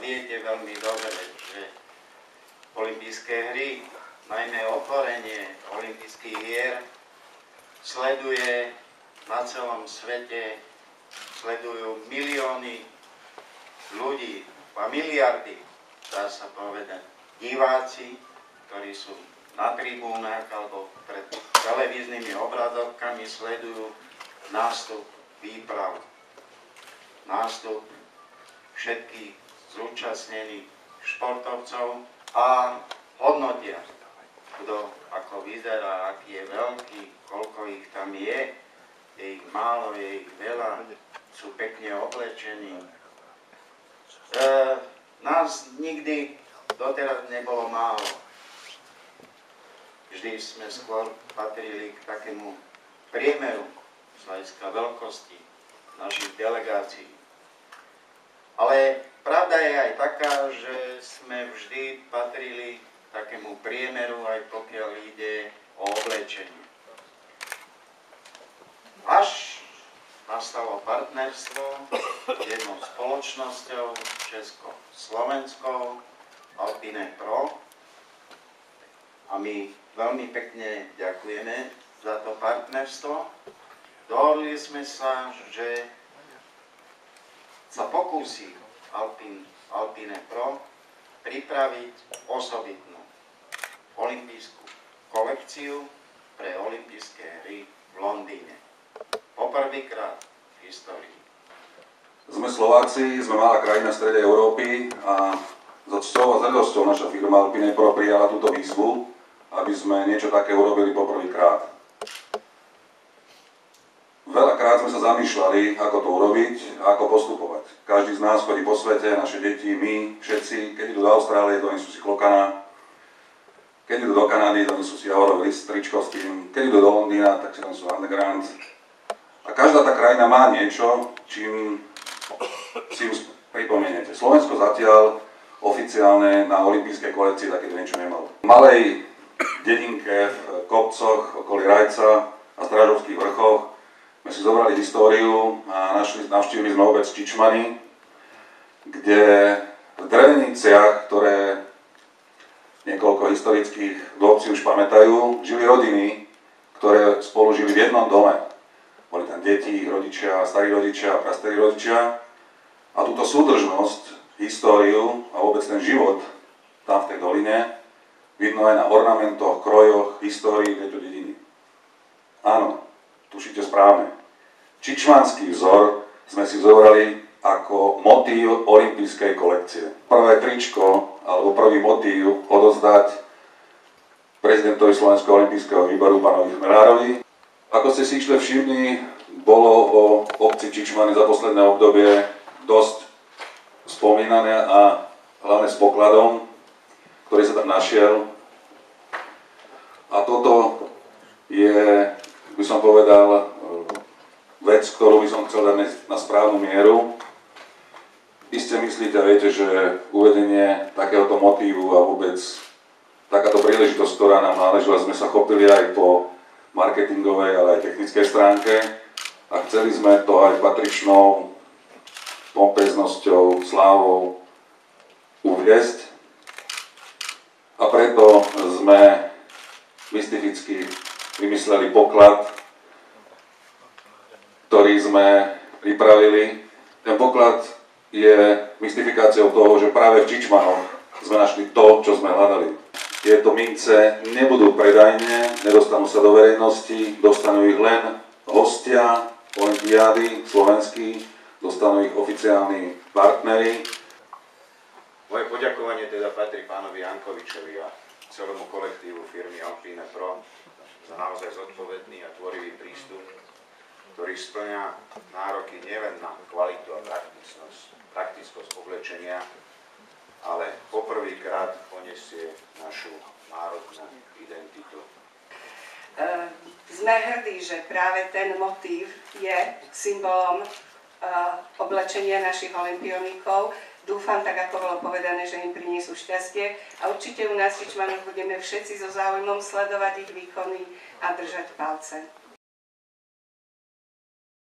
viete veľmi dobre, že olympijské hry, najmä otvorenie olympijských hier, sleduje na celom svete, sledujú milióny ľudí a miliardy, dá sa povedať, diváci, ktorí sú na tribúnach alebo pred televíznymi obrazovkami, sledujú nástup výprav, nástup všetkých zúčastnených športovcov a hodnotia, kto ako vyzerá, aký je veľký, koľko ich tam je ich málo, je ich veľa, sú pekne oblečení. Nás nikdy doteraz nebolo málo. Vždy sme skôr patrili k takému priemeru z hľadiska veľkosti našich delegácií. Ale pravda je aj taká, že sme vždy patrili k takému priemeru, aj pokiaľ ide o oblečenie. Až nastalo partnerstvo s jednou spoločnosťou česko-slovenskou Alpine Pro a my veľmi pekne ďakujeme za to partnerstvo. Dohodli sme sa, že sa pokúsi Alpine Pro pripraviť osobitnú olympijskú kolekciu pre olympijské hry v Londýne. Poprvýkrát v histórii. Sme Slováci, sme malá krajina v strede Európy a so cťou a hrdosťou naša firma Alpine Pro prijala túto výzvu, aby sme niečo také urobili poprvýkrát. Veľakrát sme sa zamýšľali, ako to urobiť a ako postupovať. Každý z nás chodí po svete, naše deti, my, všetci, keď idú do Austrálie, donesú si klokana, keď idú do Kanady, donesú si javorový tričko s tým, keď idú do Londýna, tak si donesú underground. A každá tá krajina má niečo, čím si ju pripomeniete. Slovensko zatiaľ oficiálne na olympijskej kolekcii takéto niečo nemalo. V malej dedinke v kopcoch okolí Rajca a Strážovských vrchoch sme si zobrali históriu a navštívili sme obec Čičmany, kde v dreveniciach, ktoré niekoľko historických dôbci už pamätajú, žili rodiny, ktoré spolu žili v jednom dome. Boli tam deti, rodičia, starí rodičia a prastarí rodičia. A túto súdržnosť, históriu a vôbec ten život tam v tej doline vidno aj na ornamentoch, krojoch, histórii tejto dediny. Áno, tušíte správne. Čičmanský vzor sme si zobrali ako motív olympijskej kolekcie. Prvé tričko alebo prvý motív odozdať prezidentovi Slovenského olympijského výboru pánovi Chmelárovi. Ako ste si išli všimli, bolo o obci Čičmany za posledné obdobie dosť spomínané a hlavne s pokladom, ktorý sa tam našiel. A toto je, by som povedal, vec, ktorú by som chcel dať na správnu mieru. Iste myslíte a viete, že uvedenie takéhoto motívu a vôbec takáto príležitosť, ktorá nám náležila, sme sa chopili aj po marketingovej, ale aj technickej stránke a chceli sme to aj patričnou pompeznosťou, slávou uviesť. A preto sme mystificky vymysleli poklad, ktorý sme pripravili. Ten poklad je mystifikáciou toho, že práve v Čičmanoch sme našli to, čo sme hľadali. Tieto mince nebudú predajné, nedostanú sa do verejnosti, dostanú ich len hostia olympiády slovenskí, dostanú ich oficiálni partneri. Moje poďakovanie teda patrí pánovi Jankovičovi a celému kolektívu firmy Alpine Pro za naozaj zodpovedný a tvorivý prístup, ktorý spĺňa nároky nielen na kvalitu a praktickosť oblečenia, ale poprvýkrát poniesie našu národnú identitu. Sme hrdí, že práve ten motív je symbolom oblečenia našich olympionikov. Dúfam, tak ako bolo povedané, že im priniesú šťastie a určite u nás v Čičmanoch budeme všetci so záujmom sledovať ich výkony a držať palce.